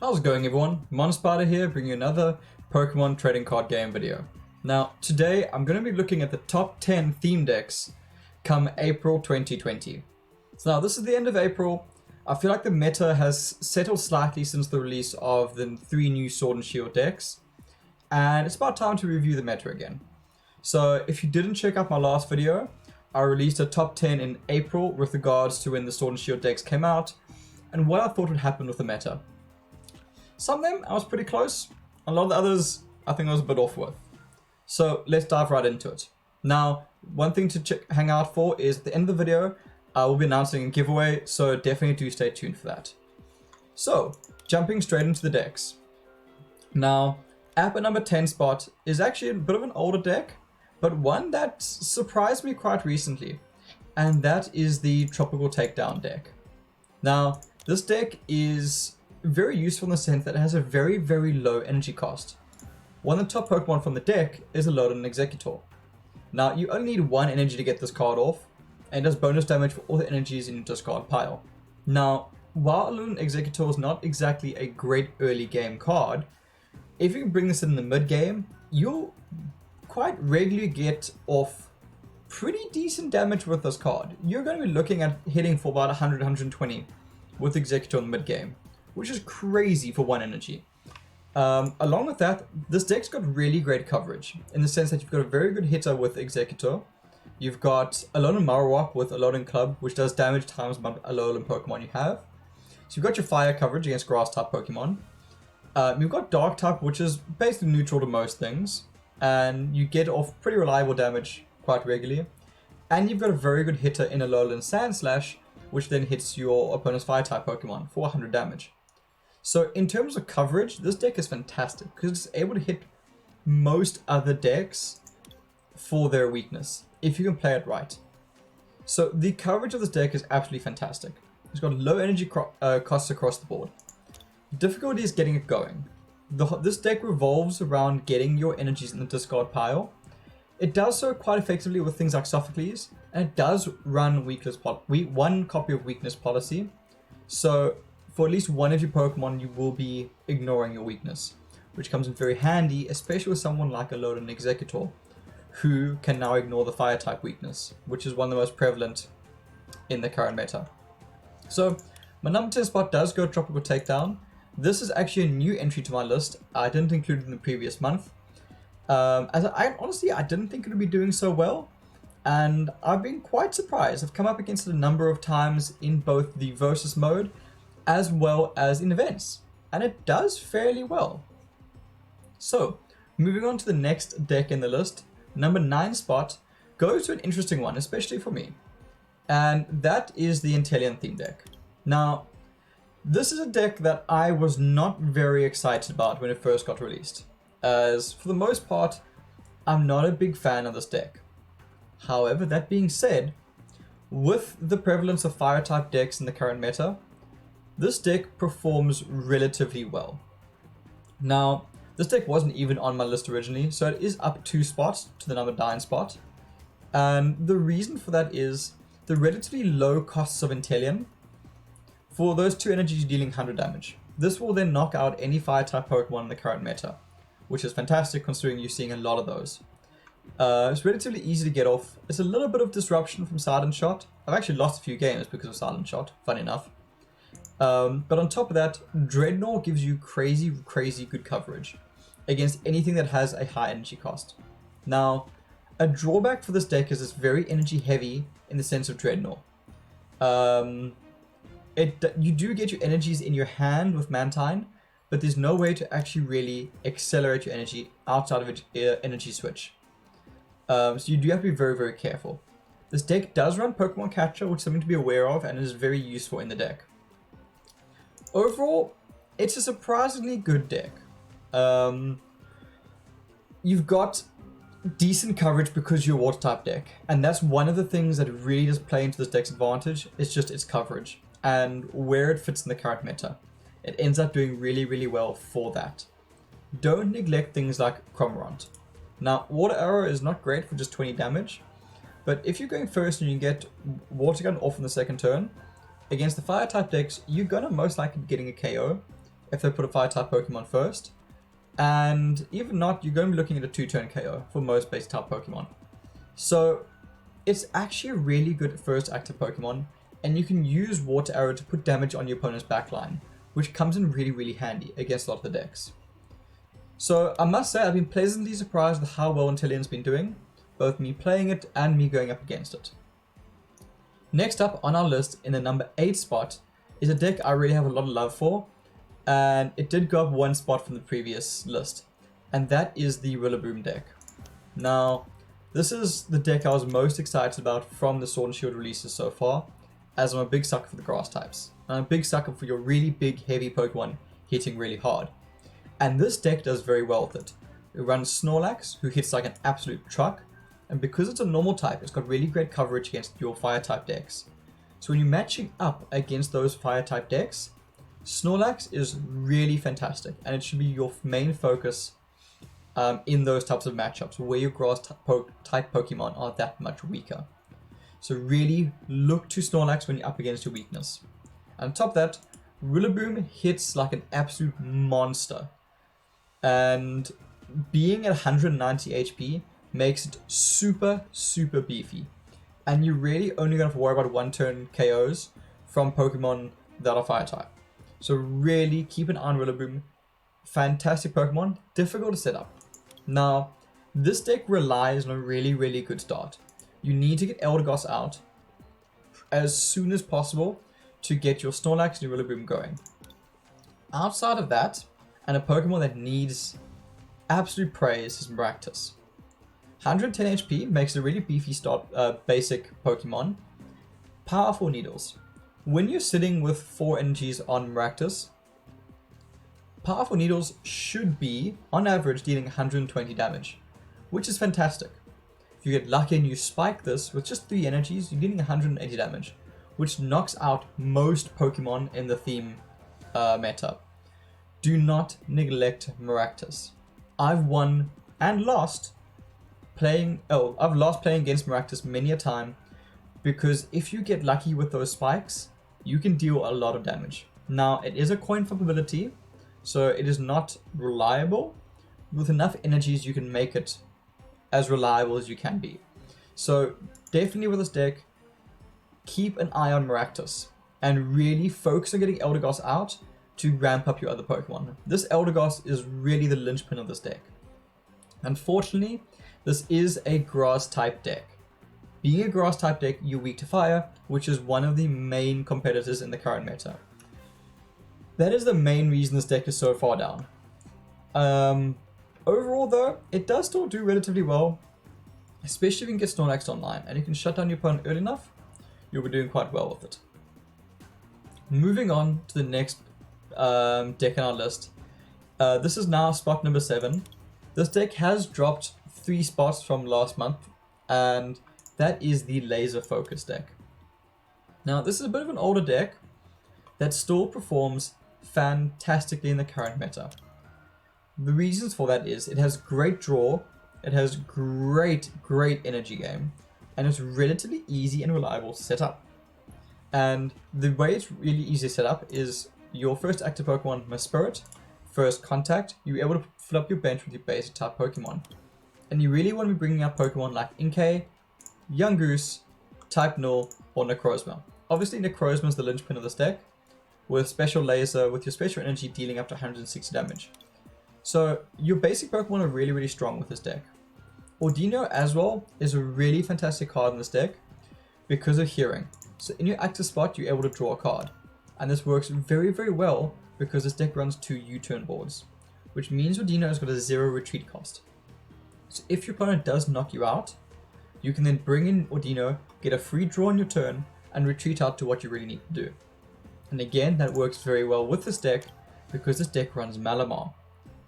How's it going, everyone? Mountainspyder here, bringing you another Pokemon trading card game video. Now, today I'm going to be looking at the top 10 theme decks come April 2020. So now, this is the end of April. I feel like the meta has settled slightly since the release of the 3 new Sword and Shield decks, and it's about time to review the meta again. So if you didn't check out my last video, I released a top 10 in April with regards to when the Sword and Shield decks came out, and what I thought would happen with the meta. Some of them I was pretty close, a lot of the others I think I was a bit off with. So let's dive right into it. Now, one thing to hang out for is at the end of the video, I will be announcing a giveaway, so definitely do stay tuned for that. So, jumping straight into the decks. Now, at the number 10 spot is actually a bit of an older deck, but one that surprised me quite recently, and that is the Tropical Takedown deck. Now, this deck is very useful in the sense that it has a very, very low energy cost. One of the top Pokemon from the deck is a Alolan Exeggutor. Now, you only need 1 energy to get this card off, and it does bonus damage for all the energies in your discard pile. Now, while Alolan Exeggutor is not exactly a great early game card, if you can bring this in the mid game, you'll quite regularly get off pretty decent damage with this card. You're going to be looking at hitting for about 100-120 with Exeggutor in the mid game, which is crazy for 1 energy. Along with that, this deck's got really great coverage, in the sense that you've got a very good hitter with Exeggutor. You've got Alolan Marowak with Alolan Club, which does damage times the Alolan Pokemon you have. So you've got your fire coverage against grass-type Pokemon. You've got Dark-type, which is basically neutral to most things, and you get off pretty reliable damage quite regularly. And you've got a very good hitter in Alolan Sandslash, which then hits your opponent's fire-type Pokemon for 100 damage. So in terms of coverage, this deck is fantastic because it's able to hit most other decks for their weakness, if you can play it right. So the coverage of this deck is absolutely fantastic. It's got low energy costs across the board. The difficulty is getting it going. This deck revolves around getting your energies in the discard pile. It does so quite effectively with things like Sophocles, and it does run one copy of Weakness Policy. So for at least one of your Pokemon, you will be ignoring your weakness, which comes in very handy, especially with someone like Alolan Exeggutor, who can now ignore the Fire-type weakness, which is one of the most prevalent in the current meta. So my number 10 spot does go Tropical Takedown. This is actually a new entry to my list. I didn't include it in the previous month. Honestly, I didn't think it would be doing so well, and I've been quite surprised. I've come up against it a number of times in both the versus mode as well as in events, and it does fairly well. So, moving on to the next deck in the list, number 9 spot goes to an interesting one, especially for me, and that is the Inteleon theme deck. Now, this is a deck that I was not very excited about when it first got released, as for the most part, I'm not a big fan of this deck. However, that being said, with the prevalence of Fire-type decks in the current meta, this deck performs relatively well. Now, this deck wasn't even on my list originally, so it is up 2 spots to the number 9 spot. And the reason for that is the relatively low costs of Inteleon. For those 2 energies dealing 100 damage. This will then knock out any Fire-type Pokemon in the current meta, which is fantastic considering you're seeing a lot of those. It's relatively easy to get off. It's a little bit of disruption from Silent Shot. I've actually lost a few games because of Silent Shot, funny enough. But on top of that, Dreadnought gives you crazy good coverage against anything that has a high energy cost. Now, a drawback for this deck is it's very energy heavy in the sense of Dreadnought. You do get your energies in your hand with Mantine, but there's no way to actually really accelerate your energy outside of an energy switch. So you do have to be very, very careful. This deck does run Pokemon Catcher, which is something to be aware of, and is very useful in the deck. Overall, it's a surprisingly good deck. You've got decent coverage because you're a Water-type deck, and that's one of the things that really does play into this deck's advantage. It's just its coverage and where it fits in the current meta. It ends up doing really well for that. Don't neglect things like Cramorant. Now, Water Arrow is not great for just 20 damage, but if you're going first and you get Water Gun off in the second turn, against the Fire-type decks, you're gonna most likely be getting a KO. if they put a fire-type Pokemon first. And even not, you're going to be looking at a 2-turn KO for most base-type Pokemon. So it's actually a really good first active Pokemon, and you can use Water Arrow to put damage on your opponent's backline, which comes in really, really handy against a lot of the decks. So I must say I've been pleasantly surprised with how well Inteleon's been doing, both me playing it and me going up against it. Next up on our list in the number 8 spot is a deck I really have a lot of love for, and it did go up 1 spot from the previous list, and that is the Rillaboom deck. Now, this is the deck I was most excited about from the Sword and Shield releases so far, as I'm a big sucker for the grass types. And I'm a big sucker for your really big, heavy Pokemon hitting really hard. And this deck does very well with it. It runs Snorlax, who hits like an absolute truck, and because it's a normal type, it's got really great coverage against your fire type decks. So when you're matching up against those fire type decks, Snorlax is really fantastic, and it should be your main focus in those types of matchups where your grass type Pokemon are that much weaker. So really look to Snorlax when you're up against your weakness. And on top of that, Rillaboom hits like an absolute monster. And being at 190 HP makes it super, super beefy. And you're really only going to have to worry about 1-turn KOs from Pokemon that are fire type. So really keep an eye on Rillaboom. Fantastic Pokemon, difficult to set up. Now, this deck relies on a really, really good start. You need to get Eldegoss out as soon as possible to get your Snorlax and your Rillaboom going. Outside of that, and a Pokemon that needs absolute praise is Maractus. 110 HP makes a really beefy start, basic Pokemon. Powerful Needles. When you're sitting with 4 energies on Maractus, Powerful Needles should be, on average, dealing 120 damage, which is fantastic. If you get lucky and you spike this with just 3 energies, you're dealing 180 damage, which knocks out most Pokemon in the theme meta. Do not neglect Maractus. I've won and lost playing against Maractus many a time, because if you get lucky with those spikes, you can deal a lot of damage. Now, it is a coin flip ability, so it is not reliable. With enough energies, you can make it as reliable as you can be. So definitely with this deck, keep an eye on Maractus and really focus on getting Eldegoss out to ramp up your other Pokemon. This Eldegoss is really the linchpin of this deck. Unfortunately, this is a grass type deck. Being a grass type deck, you're weak to fire, which is one of the main competitors in the current meta. That is the main reason this deck is so far down. Overall though, it does still do relatively well, especially if you can get Snorlax online and you can shut down your opponent early enough, you'll be doing quite well with it. Moving on to the next deck on our list. This is now spot number 7. This deck has dropped 3 spots from last month, and that is the Laser Focus deck. Now this is a bit of an older deck that still performs fantastically in the current meta. The reasons for that is it has great draw, it has great energy game, and it's relatively easy and reliable to set up. And the way it's really easy to set up is your first active Pokemon, Spirit, first contact, you're able to fill up your bench with your basic type Pokemon. And you really want to be bringing out Pokemon like Inkay, Yungoos, Type Null, or Necrozma. Obviously Necrozma is the linchpin of this deck, with special laser, with your special energy dealing up to 160 damage. So your basic Pokemon are really strong with this deck. Ordino as well is a really fantastic card in this deck because of hearing. So in your active spot, you're able to draw a card. And this works very well because this deck runs 2 U-turn boards, which means Ordino has got a 0 retreat cost. So if your opponent does knock you out, you can then bring in Ordino, get a free draw on your turn, and retreat out to what you really need to do. And again, that works very well with this deck because this deck runs Malamar.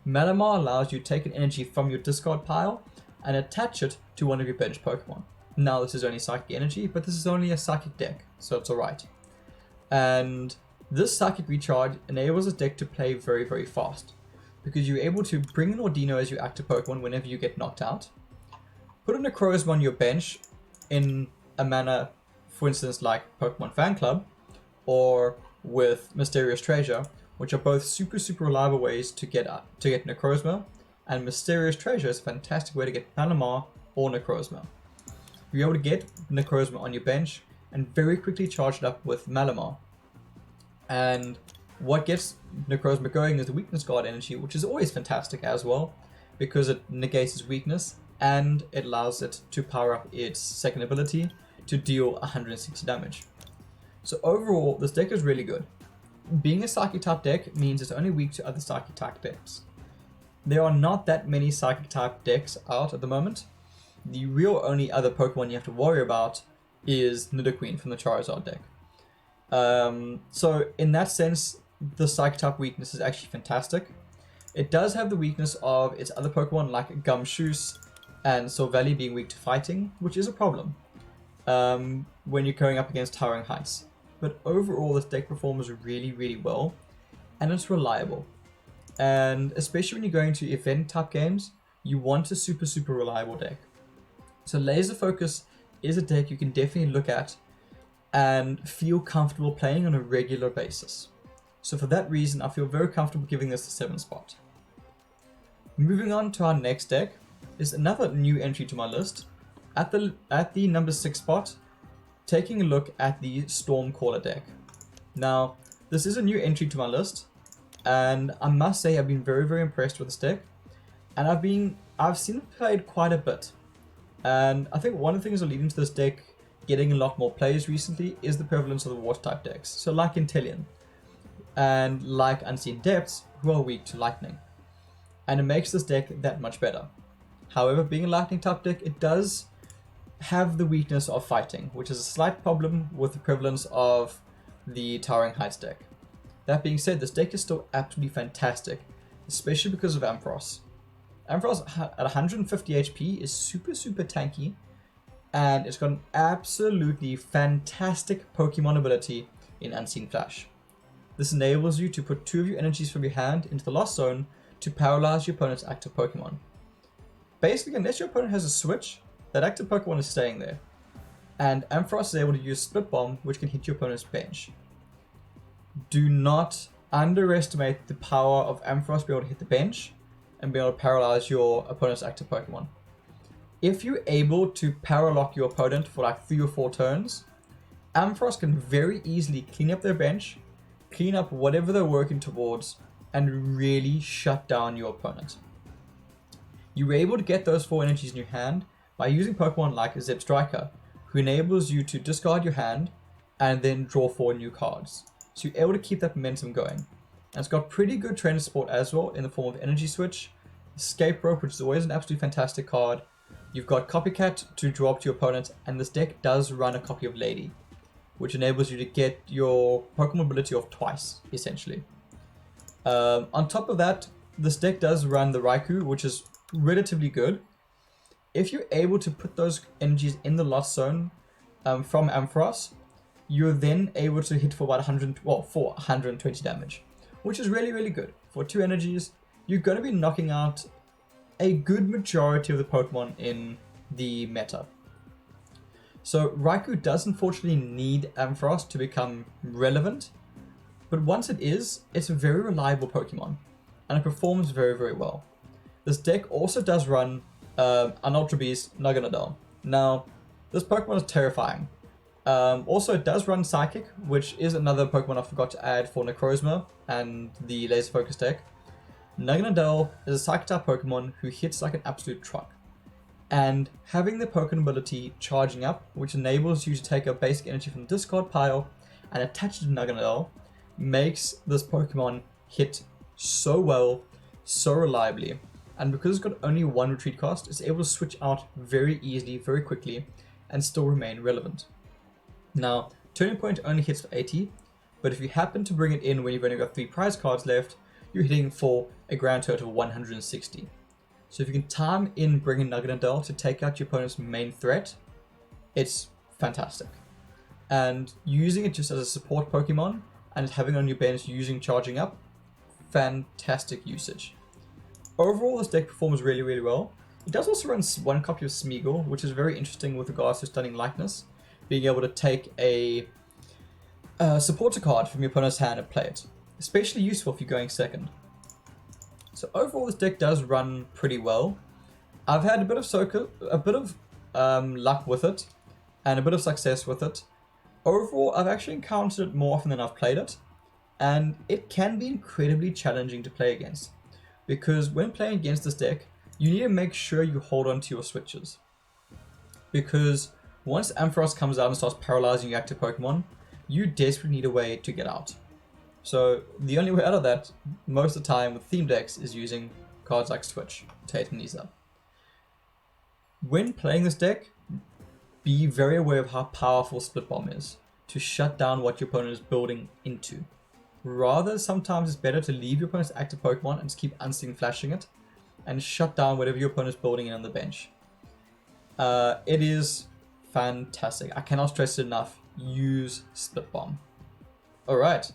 Malamar allows you to take an energy from your discard pile and attach it to one of your bench Pokemon. Now this is only Psychic Energy, but this is only a Psychic deck, so it's alright. And this Psychic Recharge enables this deck to play very fast, because you're able to bring in Ordino as your active Pokemon whenever you get knocked out, put a Necrozma on your bench in a manner, for instance, like Pokemon Fan Club, or with Mysterious Treasure, which are both super reliable ways to get Necrozma, and Mysterious Treasure is a fantastic way to get Malamar or Necrozma. You're able to get Necrozma on your bench and very quickly charge it up with Malamar. And what gets Necrozma going is the Weakness Guard energy, which is always fantastic as well, because it negates its weakness and it allows it to power up its second ability to deal 160 damage. So overall, this deck is really good. Being a Psychic type deck means it's only weak to other Psychic type decks. There are not that many Psychic type decks out at the moment. The real only other Pokemon you have to worry about is Nidoqueen from the Charizard deck. So in that sense, the Psychic type weakness is actually fantastic. It does have the weakness of its other Pokemon like Gumshoos and Silvally being weak to fighting, which is a problem when you're going up against Towering Heights. But overall, this deck performs really well, and it's reliable. And especially when you're going to event type games, you want a super reliable deck. So Laser Focus is a deck you can definitely look at and feel comfortable playing on a regular basis. So for that reason, I feel very comfortable giving this the 7th spot. Moving on to our next deck is another new entry to my list. At the number 6 spot, taking a look at the Stormcaller deck. Now, this is a new entry to my list, and I must say I've been very impressed with this deck, and I've seen it played quite a bit. And I think one of the things that leading to this deck getting a lot more plays recently is the prevalence of the water type decks. So like Inteleon and like Unseen Depths, who are weak to lightning. And it makes this deck that much better. However, being a lightning type deck, it does have the weakness of fighting, which is a slight problem with the prevalence of the Towering Heights deck. That being said, this deck is still absolutely fantastic, especially because of Ampharos. Ampharos at 150 HP is super tanky, and it's got an absolutely fantastic Pokemon ability in Unseen Flash. This enables you to put 2 of your energies from your hand into the Lost Zone to paralyze your opponent's active Pokemon. Basically, unless your opponent has a switch, that active Pokemon is staying there. And Ampharos is able to use Split Bomb, which can hit your opponent's bench. Do not underestimate the power of Ampharos being able to hit the bench and be able to paralyze your opponent's active Pokemon. If you're able to paralock your opponent for like 3 or 4 turns, Ampharos can very easily clean up their bench, clean up whatever they're working towards, and really shut down your opponent. You're able to get those 4 energies in your hand by using Pokemon like Zebstrika, who enables you to discard your hand and then draw 4 new cards. So you're able to keep that momentum going. And it's got pretty good trainer support as well in the form of Energy Switch, Escape Rope, which is always an absolutely fantastic card. You've got Copycat to draw up to your opponent, and this deck does run a copy of Lady, which enables you to get your Pokemon ability off twice, essentially. On top of that, this deck does run the Raikou, which is relatively good. If you're able to put those energies in the Lost Zone from Ampharos, you're then able to hit for about 120 damage, which is really good. For 2 energies, you're going to be knocking out a good majority of the Pokemon in the meta. So Raikou does unfortunately need Ampharos to become relevant, but once it is, it's a very reliable Pokemon, and it performs very well. This deck also does run an Ultra Beast Naganadel. Now, this Pokemon is terrifying. Also, it does run Psychic, which is another Pokemon I forgot to add for Necrozma and the Laser Focus deck. Naganadel is a Psychic type Pokemon who hits like an absolute truck. And having the Pokemon ability charging up, which enables you to take a basic energy from the discard pile and attach it to Naganadel, makes this Pokemon hit so well, so reliably. And because it's got only 1 retreat cost, it's able to switch out very easily, very quickly, and still remain relevant. Now, Turning Point only hits for 80, but if you happen to bring it in when you've only got 3 prize cards left, you're hitting for a grand total of 160. So if you can time in bringing Naganadel to take out your opponent's main threat, it's fantastic. And using it just as a support Pokemon, and having it on your bench using Charging Up, fantastic usage. Overall, this deck performs really well. It does also run 1 copy of Smeagol, which is very interesting with regards to Stunning Lightness, being able to take a supporter card from your opponent's hand and play it. especially useful if you're going second. So overall, this deck does run pretty well. I've had a bit of luck with it, and a bit of success with it. Overall, I've actually encountered it more often than I've played it, and it can be incredibly challenging to play against, because when playing against this deck, you need to make sure you hold on to your switches, because once Ampharos comes out and starts paralyzing your active Pokemon, you desperately need a way to get out. So the only way out of that, most of the time with theme decks, is using cards like Switch to tighten these up. When playing this deck, be very aware of how powerful Split Bomb is to shut down what your opponent is building into. Rather, sometimes it's better to leave your opponent's active Pokemon and just keep Unsting flashing it and shut down whatever your opponent is building in on the bench. It is fantastic. I cannot stress it enough. Use Split Bomb. Alright,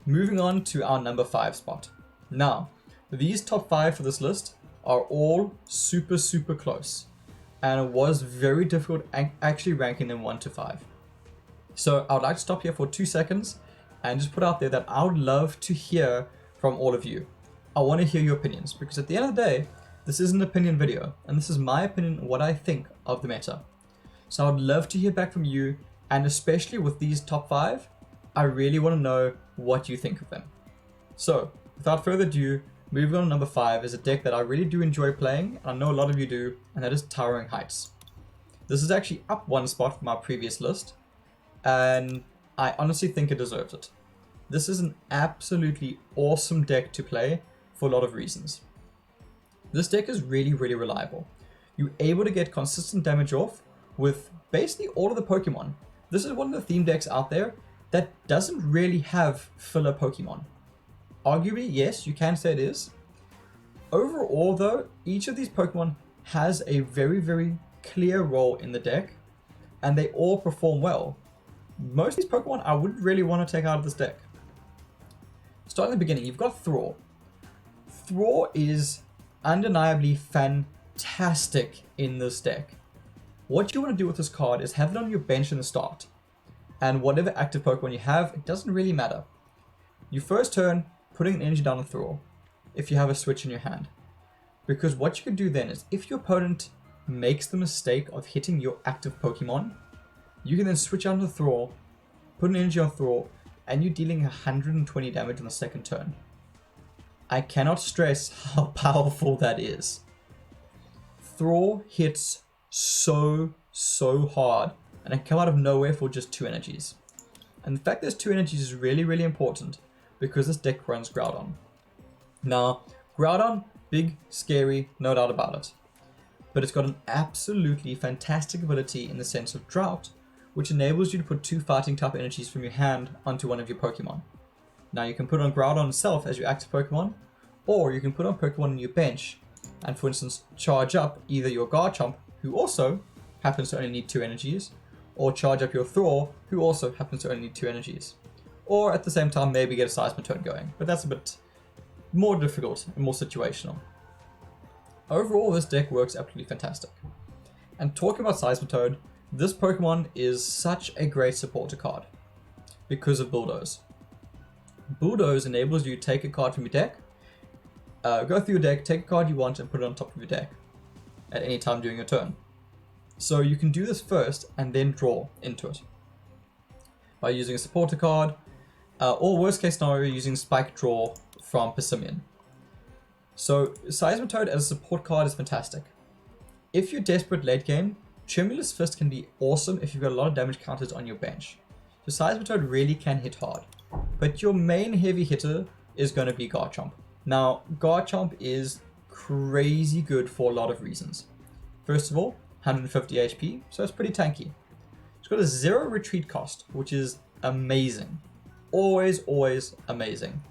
moving on to our number 5 spot. Now, these top 5 for this list are all super close, and it was very difficult actually ranking them 1 to 5. So I would like to stop here for 2 seconds and just put out there that I would love to hear from all of you. I want to hear your opinions, because at the end of the day, this is an opinion video, and this is my opinion on what I think of the meta. So I would love to hear back from you, and especially with these top 5, I really want to know what you think of them. So without further ado, moving on to number 5 is a deck that I really do enjoy playing, and I know a lot of you do, and that is Towering Heights. This is actually up 1 spot from our previous list, and I honestly think it deserves it. This is an absolutely awesome deck to play for a lot of reasons. This deck is really reliable. You're able to get consistent damage off with basically all of the Pokemon. This is one of the theme decks out there that doesn't really have filler Pokemon. Arguably, yes, you can say it is. Overall though, each of these Pokemon has a very clear role in the deck, and they all perform well. Most of these Pokemon I wouldn't really want to take out of this deck. Starting at the beginning, you've got Thaw. Thaw is undeniably fantastic in this deck. What you want to do with this card is have it on your bench in the start, and whatever active Pokemon you have, it doesn't really matter. You first turn putting an energy down on Thaw if you have a switch in your hand, because what you can do then is if your opponent makes the mistake of hitting your active Pokemon, you can then switch out to Thaw, put an energy on Thaw, and you're dealing 120 damage on the second turn. I cannot stress how powerful that is. Thaw hits so hard, and it can come out of nowhere for just 2 energies. And the fact there's 2 energies is really important, because this deck runs Groudon. Now, Groudon, big, scary, no doubt about it. But it's got an absolutely fantastic ability in the sense of Drought, which enables you to put 2 fighting type energies from your hand onto one of your Pokemon. Now you can put on Groudon itself as your active Pokemon, or you can put on Pokemon on your bench, and for instance charge up either your Garchomp, who also happens to only need 2 energies, or charge up your Thaw, who also happens to only need 2 energies. Or at the same time maybe get a Seismitoad going, but that's a bit more difficult and more situational. Overall, this deck works absolutely fantastic. And talking about Seismitoad, this Pokemon is such a great supporter card because of Bulldoze. Bulldoze enables you to take a card from your deck, go through your deck, take a card you want and put it on top of your deck at any time during your turn. So you can do this first and then draw into it by using a supporter card, or worst case scenario using Spike Draw from Persimmon. So Seismitoad as a support card is fantastic. If you're desperate late game, Tremulous Fist can be awesome if you've got a lot of damage counters on your bench. So Seismitoad really can hit hard, but your main heavy hitter is going to be Garchomp. Now, Garchomp is crazy good for a lot of reasons. First of all, 150 HP, so it's pretty tanky. It's got a 0 retreat cost, which is amazing. Always amazing.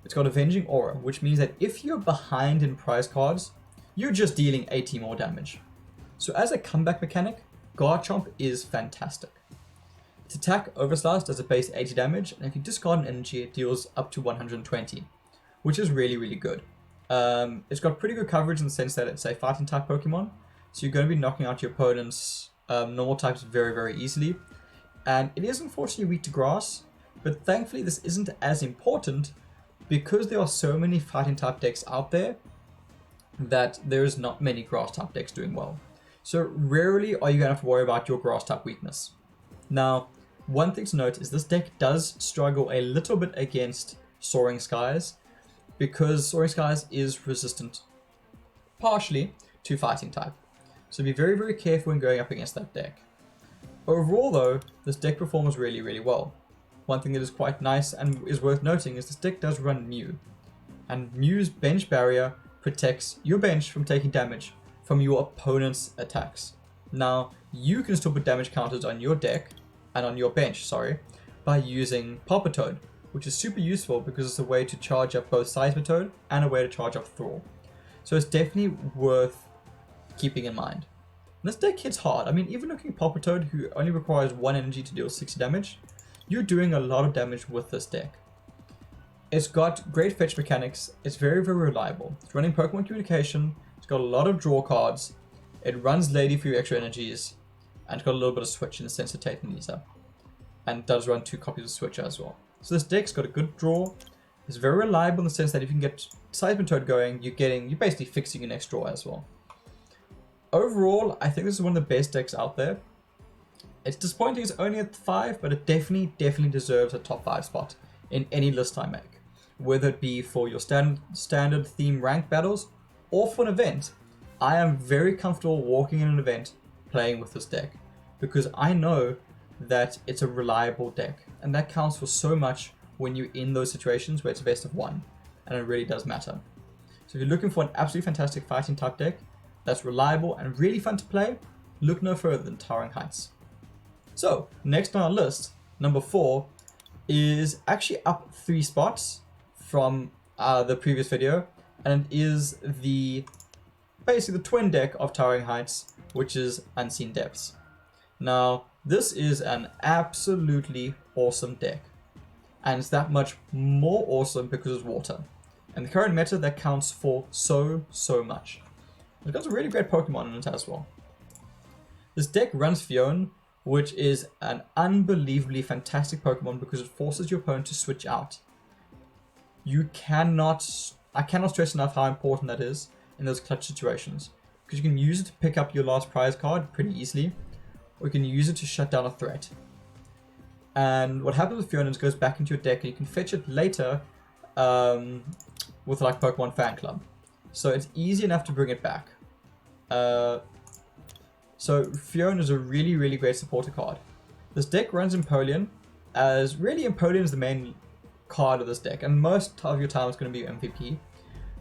It's got Avenging Aura, which means that if you're behind in prize cards, you're just dealing 80 more damage. So as a comeback mechanic, Garchomp is fantastic. Its attack Overslash does a base 80 damage, and if you discard an energy, it deals up to 120, which is really good. It's got pretty good coverage in the sense that it's a fighting type Pokemon, so you're going to be knocking out your opponent's normal types very easily. And it is unfortunately weak to grass, But thankfully this isn't as important because there are so many fighting type decks out there that there's not many grass type decks doing well. So rarely are you going to have to worry about your grass type weakness. Now, one thing to note is this deck does struggle a little bit against Soaring Skies because Soaring Skies is resistant partially to fighting type. So be very, very careful when going up against that deck. Overall though, this deck performs really, really well. One thing that is quite nice and is worth noting is this deck does run Mew. And Mew's bench barrier protects your bench from taking damage from your opponent's attacks. Now, you can still put damage counters on your deck, and on your bench, sorry, by using Toad, which is super useful because it's a way to charge up both Seismitoad and a way to charge up Thrall. So it's definitely worth keeping in mind. And this deck hits hard. I mean, even looking at Toad, who only requires 1 energy to deal 60 damage, you're doing a lot of damage with this deck. It's got great fetch mechanics, it's very, very reliable. It's running Pokemon Communication, it's got a lot of draw cards, it runs Lady for your extra energies, and it's got a little bit of Switch in the sense of taking these up. And does run 2 copies of Switch as well. So this deck's got a good draw, it's very reliable in the sense that if you can get Seismitoad going, you're basically fixing your next draw as well. Overall, I think this is one of the best decks out there. It's disappointing it's only at 5, but it definitely deserves a top 5 spot in any list I make. Whether it be for your standard theme rank battles or for an event, I am very comfortable walking in an event playing with this deck because I know that it's a reliable deck, and that counts for so much when you're in those situations where it's a best of 1, and it really does matter. So if you're looking for an absolutely fantastic fighting type deck that's reliable and really fun to play, look no further than Towering Heights. So next on our list, number 4, is actually up 3 spots from the previous video, and it is basically the twin deck of Towering Heights, which is Unseen Depths. Now, this is an absolutely awesome deck, and it's that much more awesome because it's water. And the current meta, that counts for so much. It's got some really great Pokemon in it as well. This deck runs Fion, which is an unbelievably fantastic Pokemon because it forces your opponent to switch out. I cannot stress enough how important that is in those clutch situations, because you can use it to pick up your last prize card pretty easily, or you can use it to shut down a threat. And what happens with Fiona is it goes back into your deck and you can fetch it later with like Pokemon Fan Club. So it's easy enough to bring it back. So Fiona is a really great supporter card. This deck runs Empoleon, as really Empoleon is the main card of this deck, and most of your time it's going to be MVP,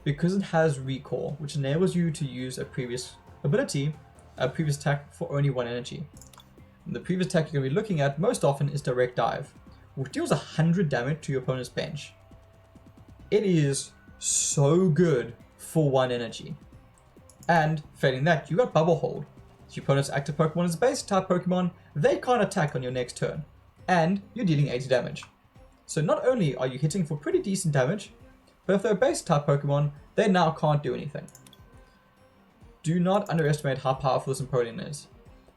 because it has Recall, which enables you to use a previous attack for only 1 energy. And the previous attack you're going to be looking at most often is Direct Dive, which deals 100 damage to your opponent's bench. It is so good for 1 energy. And failing that, you got Bubble Hold. So your opponent's active Pokemon is a basic type Pokemon, they can't attack on your next turn, and you're dealing 80 damage. So not only are you hitting for pretty decent damage, but if they're a basic type Pokemon, they now can't do anything. Do not underestimate how powerful this Empoleon is.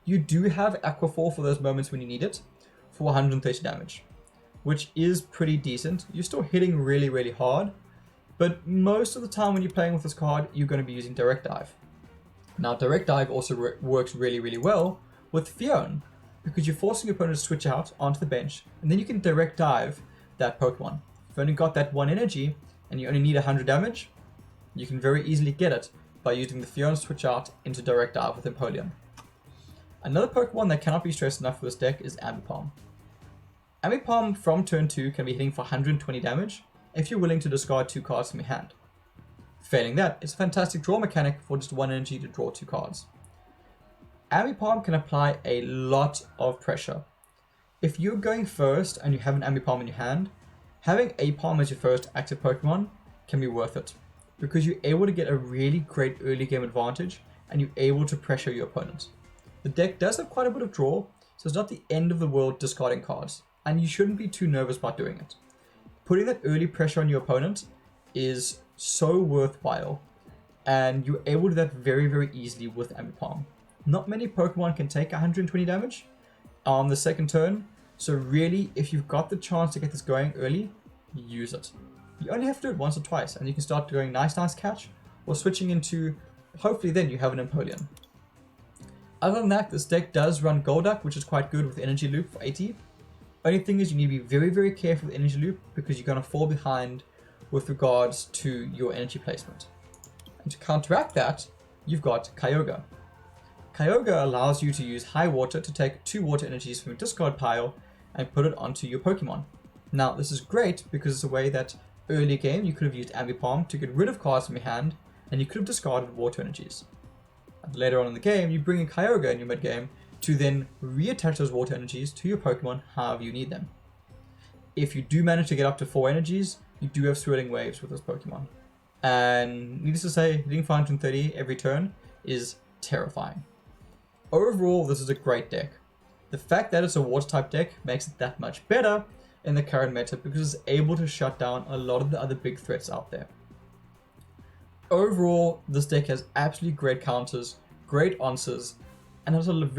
You do have Aquafor for those moments when you need it, for 130 damage, which is pretty decent. You're still hitting really hard, but most of the time when you're playing with this card, you're going to be using Direct Dive. Now, Direct Dive also works really well with Fion, because you're forcing your opponent to switch out onto the bench, and then you can Direct Dive that Pokemon. If you've only got that 1 energy, and you only need 100 damage, you can very easily get it by using the Fion switch out into Direct Dive with Empoleon. Another Pokemon that cannot be stressed enough for this deck is Ambipom. Ambipom from turn 2 can be hitting for 120 damage if you're willing to discard 2 cards from your hand. Failing that, it's a fantastic draw mechanic for just 1 energy to draw 2 cards. Ambipom can apply a lot of pressure. If you're going first and you have an Ambipom in your hand, having Apom as your first active Pokemon can be worth it, because you're able to get a really great early game advantage and you're able to pressure your opponent. The deck does have quite a bit of draw, so it's not the end of the world discarding cards, and you shouldn't be too nervous about doing it. Putting that early pressure on your opponent is so worthwhile, and you're able to do that very easily with Ambipom. Not many Pokemon can take 120 damage on the second turn, So really, if you've got the chance to get this going early, use it. You only have to do it once or twice, and you can start going nice catch, or switching into, hopefully then you have an Empoleon. Other than that, this deck does run Golduck, which is quite good with Energy Loop for 80. Only thing is you need to be very careful with Energy Loop because you're going to fall behind with regards to your energy placement. And to counteract that, you've got Kyogre. Kyogre allows you to use High Water to take 2 water energies from your discard pile and put it onto your Pokemon. Now this is great because it's a way that early game you could have used Ambipom to get rid of cards from your hand and you could have discarded water energies. And later on in the game, you bring in Kyogre in your mid game to then reattach those water energies to your Pokemon however you need them. If you do manage to get up to 4 energies, you do have Swirling Waves with this Pokemon. And needless to say, hitting 530 every turn is terrifying. Overall, this is a great deck. The fact that it's a water type deck makes it that much better in the current meta because it's able to shut down a lot of the other big threats out there. Overall, this deck has absolutely great counters, great answers, and it's a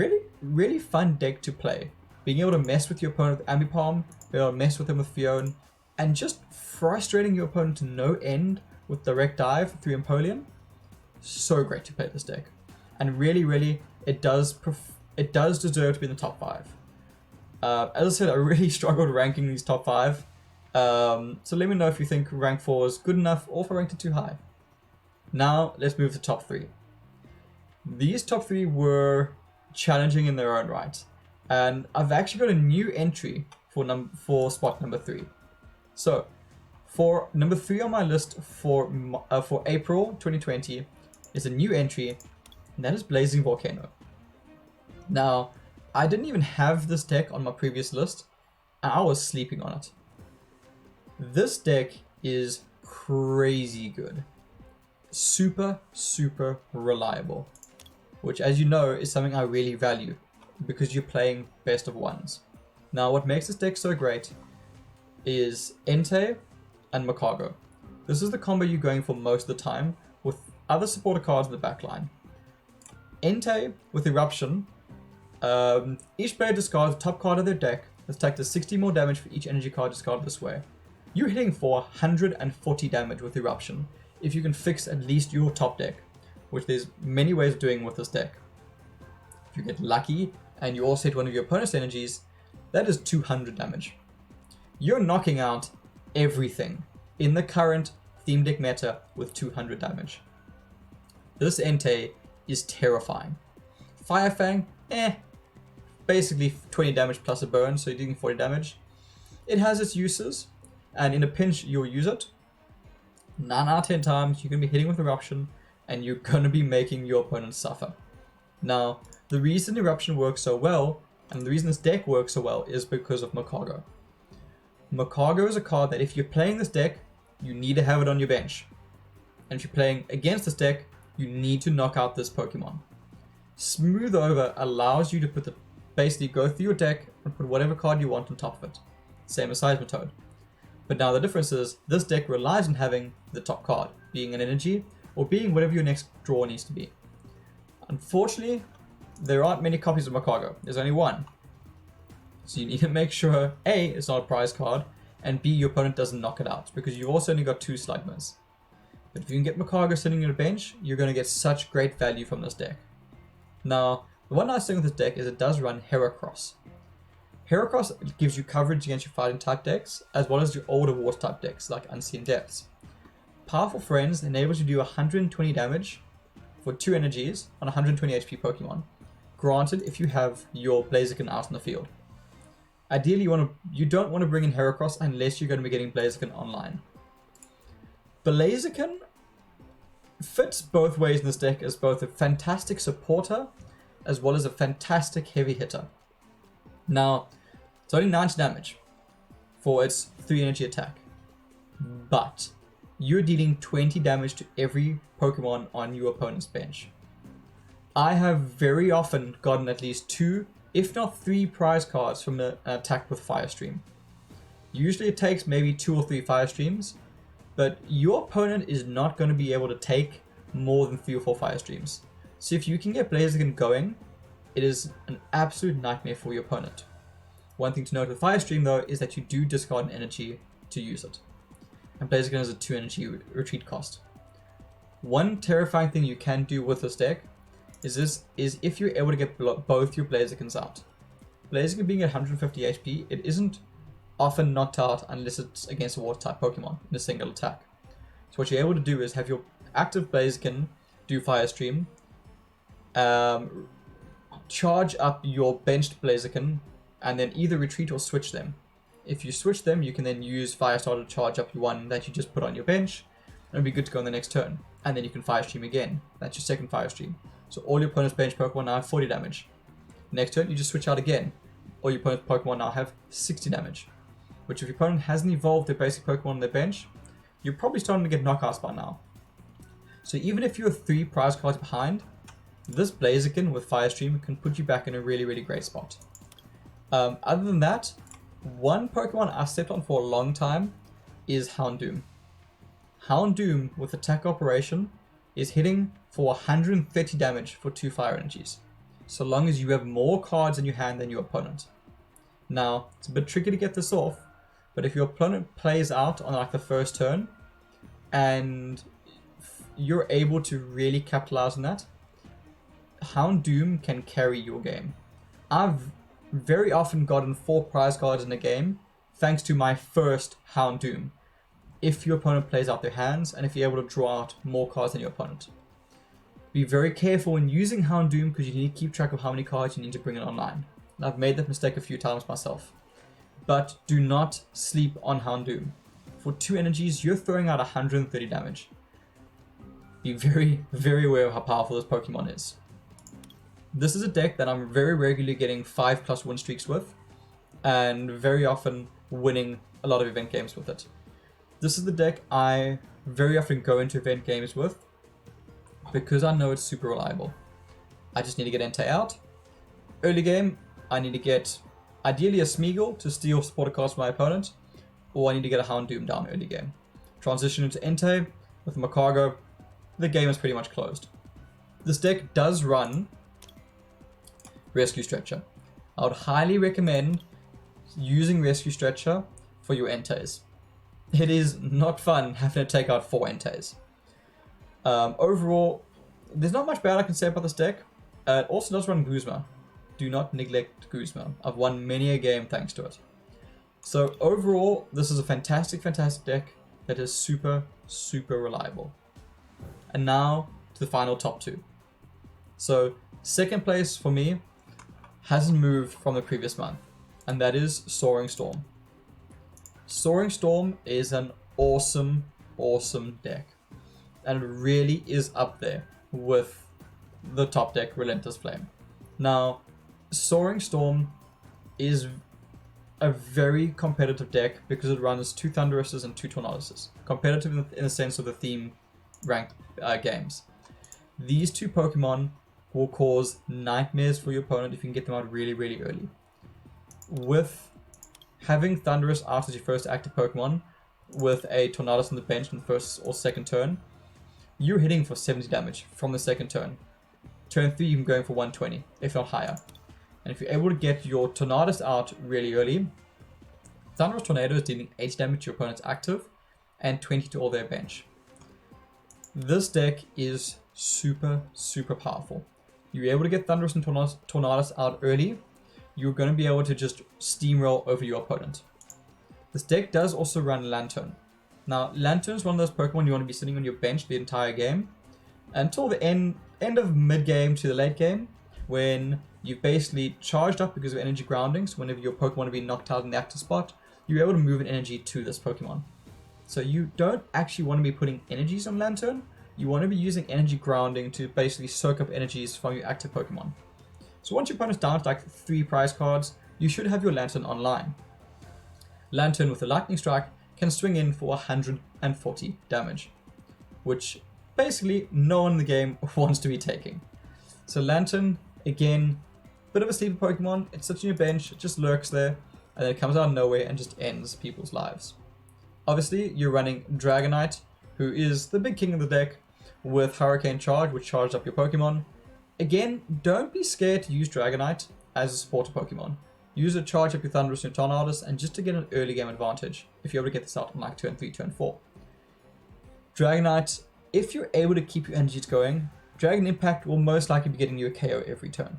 really fun deck to play. Being able to mess with your opponent with Ambipom, being able to mess with him with Fiona, and just frustrating your opponent to no end with Direct Dive through Empoleon. So great to play this deck. And really, it does deserve to be in the top 5. As I said, I really struggled ranking these top 5. So let me know if you think rank 4 is good enough or if I ranked it too high. Now, let's move to top 3. These top 3 were challenging in their own right. And I've actually got a new entry for spot number 3. So, for number 3 on my list for April 2020 is a new entry, and that is Blazing Volcano. Now, I didn't even have this deck on my previous list, and I was sleeping on it. This deck is crazy good. Super reliable. Which, as you know, is something I really value, because you're playing best of ones. Now, what makes this deck so great is Entei and Magcargo. This is the combo you're going for most of the time, with other supporter cards in the backline. Entei with Eruption. Each player discards the top card of their deck. Let's take the 60 more damage for each energy card discarded this way. You're hitting for 140 damage with Eruption if you can fix at least your top deck, which there's many ways of doing with this deck. If you get lucky and you also hit one of your opponent's energies, that is 200 damage. You're knocking out everything in the current theme deck meta with 200 damage. This Entei is terrifying. Fire Fang, basically 20 damage plus a burn, so you're doing 40 damage. It has its uses, and in a pinch you'll use it. 9 out of 10 times you're going to be hitting with Eruption, and you're going to be making your opponent suffer. Now, the reason Eruption works so well, and the reason this deck works so well, is because of Magcargo. Magcargo is a card that if you're playing this deck, you need to have it on your bench. And if you're playing against this deck, you need to knock out this Pokemon. Smooth Over allows you to basically go through your deck and put whatever card you want on top of it. Same as Seismitoad. But now the difference is, this deck relies on having the top card, being an energy, or being whatever your next draw needs to be. Unfortunately, there aren't many copies of Magcargo. There's only one. So you need to make sure, A, it's not a prize card, and B, your opponent doesn't knock it out, because you've also only got 2 Slugmas. But if you can get Magcargo sitting on your bench, you're going to get such great value from this deck. Now, the one nice thing with this deck is it does run Heracross. Heracross gives you coverage against your fighting type decks, as well as your older water type decks like Unseen Depths. Powerful Friends enables you to do 120 damage for 2 energies on 120 HP Pokemon. Granted, if you have your Blaziken out in the field. Ideally, you don't want to bring in Heracross unless you're going to be getting Blaziken online. Blaziken fits both ways in this deck as both a fantastic supporter as well as a fantastic heavy hitter. Now, it's only 90 damage for its 3 energy attack, but you're dealing 20 damage to every Pokemon on your opponent's bench. I have very often gotten at least 2, if not 3 prize cards from an attack with Fire Stream. Usually it takes maybe 2 or 3 Fire Streams, but your opponent is not going to be able to take more than 3 or 4 Fire Streams. So if you can get Blaziken going, it is an absolute nightmare for your opponent. One thing to note with Fire Stream though is that you do discard an energy to use it. And Blaziken has a 2 energy retreat cost. One terrifying thing you can do with this deck is if you're able to get both your Blazikens out. Blaziken being at 150 HP, it isn't often knocked out unless it's against a water type Pokemon in a single attack. So what you're able to do is have your active Blaziken do Fire Stream, charge up your benched Blaziken, and then either retreat or switch them. If you switch them, you can then use Firestar to charge up your one that you just put on your bench, and it'll be good to go on the next turn. And then you can Fire Stream again. That's your second Fire Stream. So all your opponent's bench Pokemon now have 40 damage. Next turn, you just switch out again. All your opponent's Pokemon now have 60 damage. Which if your opponent hasn't evolved their basic Pokemon on their bench, you're probably starting to get knockouts by now. So even if you're 3 prize cards behind, this Blaziken with Fire Stream can put you back in a really, really great spot. Other than that, one Pokemon I've stepped on for a long time is Houndoom. Houndoom with Attack Operation is hitting for 130 damage for 2 fire energies, so long as you have more cards in your hand than your opponent. Now, it's a bit tricky to get this off, but if your opponent plays out on like the first turn, and you're able to really capitalize on that, Houndoom can carry your game. I've very often gotten 4 prize cards in a game thanks to my first Houndoom, if your opponent plays out their hands and if you're able to draw out more cards than your opponent. Be very careful when using Houndoom because you need to keep track of how many cards you need to bring in online. And I've made that mistake a few times myself. But do not sleep on Houndoom. For 2 energies, you're throwing out 130 damage. Be very, very aware of how powerful this Pokemon is. This is a deck that I'm very regularly getting 5+ win streaks with, and very often winning a lot of event games with it. This is the deck I very often go into event games with, because I know it's super reliable. I just need to get Entei out. Early game, I need to get ideally a Smeagol to steal supporter cards from my opponent, or I need to get a Houndoom down early game. Transition into Entei with Macargo, the game is pretty much closed. This deck does run Rescue Stretcher. I would highly recommend using Rescue Stretcher for your Enteis. It is not fun having to take out 4 Enteis. Overall, there's not much bad I can say about this deck. It also does run Guzma. Do not neglect Guzma. I've won many a game thanks to it. So overall, this is a fantastic, fantastic deck that is super, super reliable. And now to the final top 2. So second place for me hasn't moved from the previous month, and that is Soaring Storm. Soaring Storm is an awesome, awesome deck, and it really is up there with the top deck, Relentless Flame. Now, Soaring Storm is a very competitive deck because it runs 2 Thunderuses and 2 Tornadoes. Competitive in the sense of the theme ranked games. These 2 Pokemon will cause nightmares for your opponent if you can get them out really, really early. With having Thundurus out as your first active Pokemon, with a Tornadus on the bench in the first or second turn, you're hitting for 70 damage from the second turn. Turn 3, you can go in for 120, if not higher. And if you're able to get your Tornadus out really early, Thundurus Tornado is dealing 80 damage to your opponent's active, and 20 to all their bench. This deck is super, super powerful. You're able to get Thundurus and Tornadus out early, you're going to be able to just steamroll over your opponent. This deck does also run Lantern. Now, Lantern is one of those Pokemon you want to be sitting on your bench the entire game, until the end of mid-game to the late game, when you've basically charged up because of energy grounding, so whenever your Pokemon are being knocked out in the active spot, you're able to move an energy to this Pokemon. So you don't actually want to be putting energies on Lantern, you want to be using energy grounding to basically soak up energies from your active Pokemon. So once your opponent's down to like 3 prize cards, you should have your Lantern online. Lantern with a Lightning Strike can swing in for 140 damage, which basically no one in the game wants to be taking. So Lantern, again, bit of a sleeper Pokemon. It sits on your bench, it just lurks there, and then it comes out of nowhere and just ends people's lives. Obviously, you're running Dragonite, who is the big king of the deck, with Hurricane Charge, which charges up your Pokemon. Again, don't be scared to use Dragonite as a supporter Pokemon. use a charge up your Thunderous and your Tornadus, and just to get an early game advantage, if you're able to get this out on like turn 3, turn 4. Dragonite, if you're able to keep your energies going, Dragon Impact will most likely be getting you a KO every turn.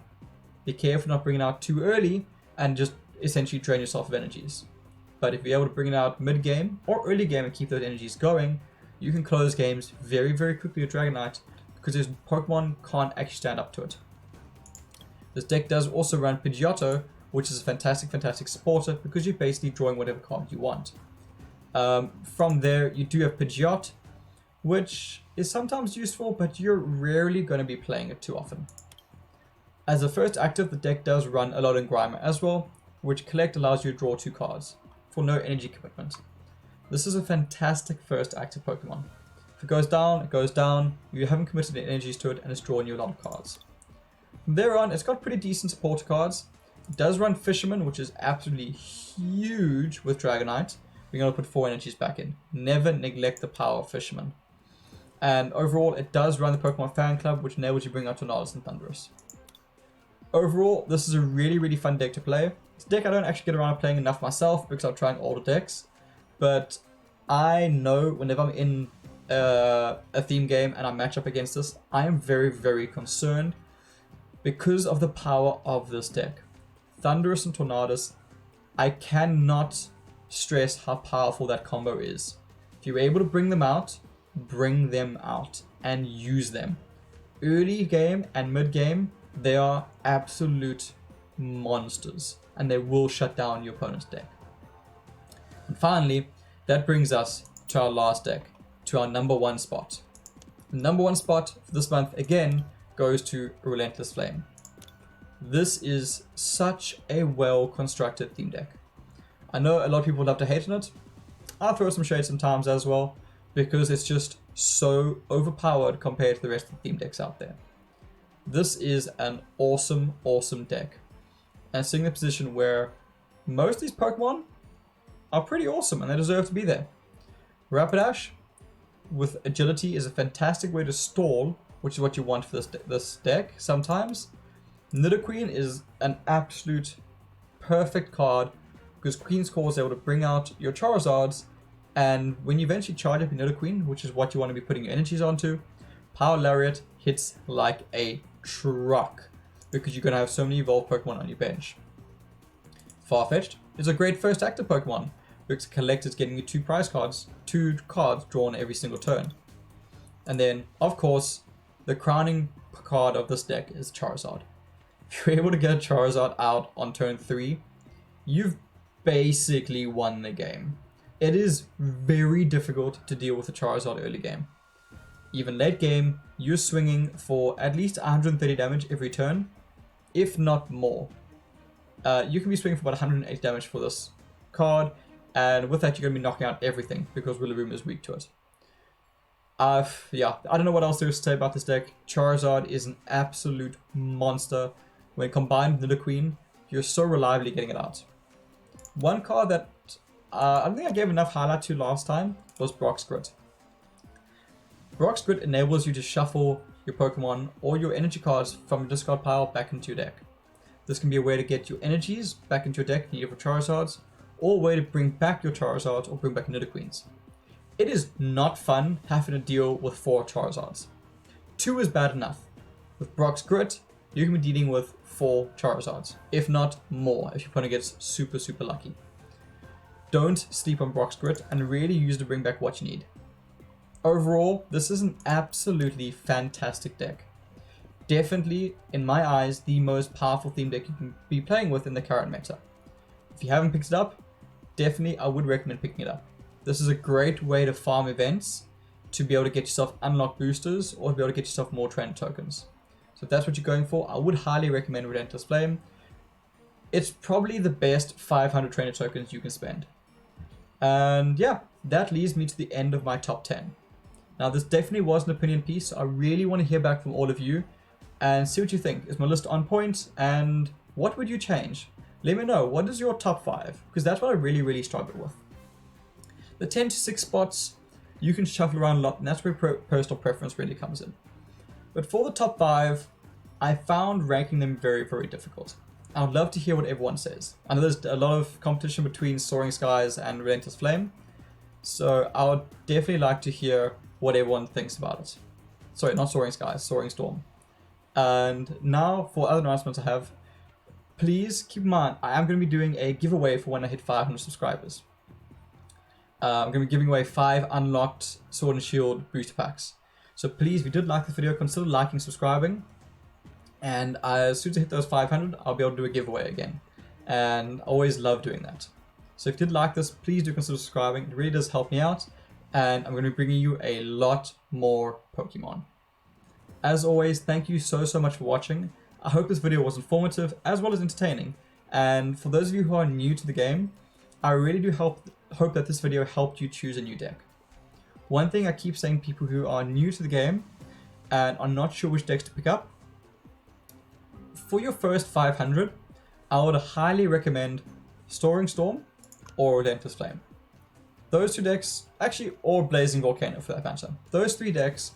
Be careful not bringing it out too early and just essentially drain yourself of energies. But if you're able to bring it out mid-game or early game and keep those energies going, you can close games very, very quickly with Dragonite because this Pokemon can't actually stand up to it. This deck does also run Pidgeotto, which is a fantastic supporter because you're basically drawing whatever card you want. From there, you do have Pidgeot, which is sometimes useful, but you're rarely going to be playing it too often. As a first active, the deck does run a lot in Grimer as well, which collect allows you to draw 2 cards for no energy commitment. This is a fantastic first active Pokemon. If it goes down, it goes down. You haven't committed any energies to it, and it's drawing you a lot of cards. From there on, it's got pretty decent supporter cards. It does run Fisherman, which is absolutely huge with Dragonite. We're going to put 4 energies back in. Never neglect the power of Fisherman. And overall, it does run the Pokemon Fan Club, which enables you to bring out Tornadus and Thunderous. Overall, this is a really fun deck to play. It's a deck I don't actually get around to playing enough myself because I'm trying older decks. But I know whenever I'm in a theme game and I match up against this, I am very concerned because of the power of this deck. Thunderous and Tornadus, I cannot stress how powerful that combo is. If you're able to bring them out and use them. Early game and mid game, they are absolute monsters and they will shut down your opponent's deck. And finally, that brings us to our last deck, to our number 1 spot. The number 1 spot for this month again goes to Relentless Flame. This is such a well constructed theme deck. I know a lot of people would love to hate on it. I'll throw some shade sometimes as well, because it's just so overpowered compared to the rest of the theme decks out there. This is an awesome deck. And sitting in a position where most of these Pokemon are pretty awesome and they deserve to be there. Rapidash with agility is a fantastic way to stall, which is what you want for this deck sometimes. Nidoqueen is an absolute perfect card because Queen's Call is able to bring out your Charizards, and when you eventually charge up your Nidoqueen, which is what you want to be putting your energies onto, Power Lariat hits like a truck because you're going to have so many evolved Pokemon on your bench. Farfetch'd is a great first active Pokemon because Collect is getting you 2 prize cards, 2 cards drawn every single turn. And then, of course, the crowning card of this deck is Charizard. If you're able to get Charizard out on turn 3, you've basically won the game. It is very difficult to deal with a Charizard early game. Even late game, you're swinging for at least 130 damage every turn, if not more. You can be swinging for about 180 damage for this card, and with that you're going to be knocking out everything because Rillaboom is weak to it. Yeah, I don't know what else there is to say about this deck. Charizard is an absolute monster. When combined with Nidoqueen, you're so reliably getting it out. One card that I don't think I gave enough highlight to last time was Brock's Grit. Brock's Grit enables you to shuffle your Pokemon or your energy cards from your discard pile back into your deck. This can be a way to get your energies back into your deck needed for Charizards, or a way to bring back your Charizards or bring back Nidoqueens. It is not fun having to deal with 4 Charizards. 2 is bad enough. With Brock's Grit, you can be dealing with 4 Charizards, if not more, if your opponent gets super lucky. Don't sleep on Brock's Grit and really use it to bring back what you need. Overall, this is an absolutely fantastic deck. Definitely, in my eyes, the most powerful theme deck you can be playing with in the current meta. If you haven't picked it up, definitely I would recommend picking it up. This is a great way to farm events, to be able to get yourself unlock boosters, or to be able to get yourself more trainer tokens. So if that's what you're going for, I would highly recommend Relentless Flame. It's probably the best 500 trainer tokens you can spend. And yeah, that leads me to the end of my top 10. Now this definitely was an opinion piece, so I really want to hear back from all of you and see what you think. Is my list on point, and what would you change? Let me know, what is your top 5? Because that's what I really struggle with. The 10 to 6 spots, you can shuffle around a lot, and that's where personal preference really comes in. But for the top 5, I found ranking them very difficult. I would love to hear what everyone says. I know there's a lot of competition between Soaring Skies and Relentless Flame, so I would definitely like to hear what everyone thinks about it. Sorry, not Soaring Skies, Soaring Storm. And now for other announcements I have, please keep in mind, I am going to be doing a giveaway for when I hit 500 subscribers. I'm going to be giving away 5 unlocked Sword and Shield booster packs. So please, if you did like the video, consider liking and subscribing. And as soon as I hit those 500, I'll be able to do a giveaway again. And I always love doing that. So if you did like this, please do consider subscribing. It really does help me out. And I'm going to be bringing you a lot more Pokemon. As always, thank you so much for watching. I hope this video was informative as well as entertaining. And for those of you who are new to the game, I really do hope that this video helped you choose a new deck. One thing I keep saying to people who are new to the game and are not sure which decks to pick up, for your first 500, I would highly recommend Soaring Storm or Relentless Flame. Those 2 decks, actually, or Blazing Volcano for that matter, those 3 decks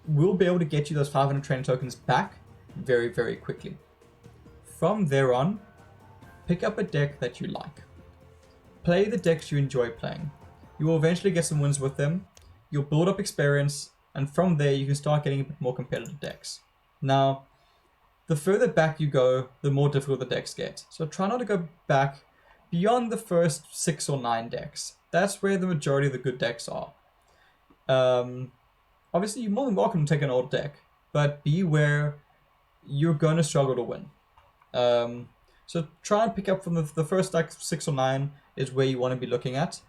will be able to get you those 500 trainer tokens back very, very quickly. From there on, pick up a deck that you like. Play the decks you enjoy playing. You will eventually get some wins with them, you'll build up experience, and from there you can start getting a bit more competitive decks. Now, the further back you go, the more difficult the decks get. So try not to go back beyond the first 6 or 9 decks. That's where the majority of the good decks are. Obviously, you're more than welcome to take an old deck, but be aware you're going to struggle to win. So try and pick up from the first like 6 or 9 is where you want to be looking at.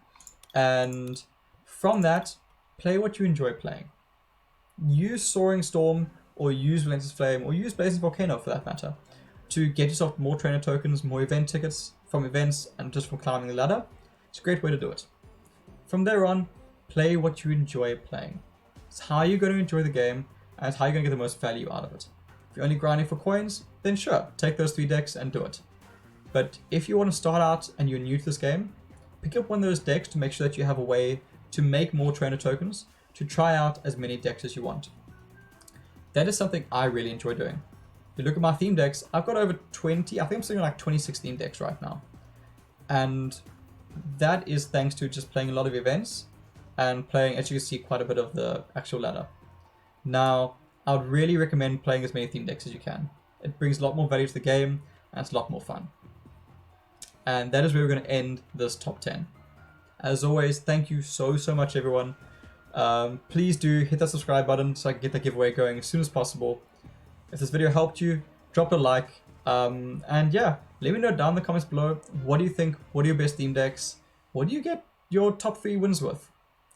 And from that, play what you enjoy playing. Use Soaring Storm or use Relentless Flame or use Blazing Volcano for that matter to get yourself more trainer tokens, more event tickets from events and just from climbing the ladder. It's a great way to do it. From there on, play what you enjoy playing. It's how you're going to enjoy the game and it's how you're going to get the most value out of it. If you're only grinding for coins, then sure, take those 3 decks and do it. But if you want to start out and you're new to this game, pick up one of those decks to make sure that you have a way to make more trainer tokens to try out as many decks as you want. That is something I really enjoy doing. If you look at my theme decks, I've got over 20, I think I'm sitting on like 26 theme decks right now. And that is thanks to just playing a lot of events and playing, as you can see, quite a bit of the actual ladder. Now, I would really recommend playing as many theme decks as you can. It brings a lot more value to the game and it's a lot more fun. And that is where we're going to end this top 10. As always, thank you so much everyone. Please do hit that subscribe button so I can get that giveaway going as soon as possible. If this video helped you, drop a like. And yeah, let me know down in the comments below, what do you think? What are your best theme decks? What do you get your top 3 wins with?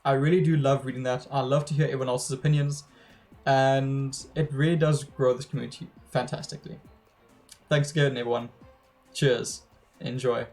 I really do love reading that. I love to hear everyone else's opinions. And it really does grow this community fantastically. Thanks again everyone. Cheers. Enjoy.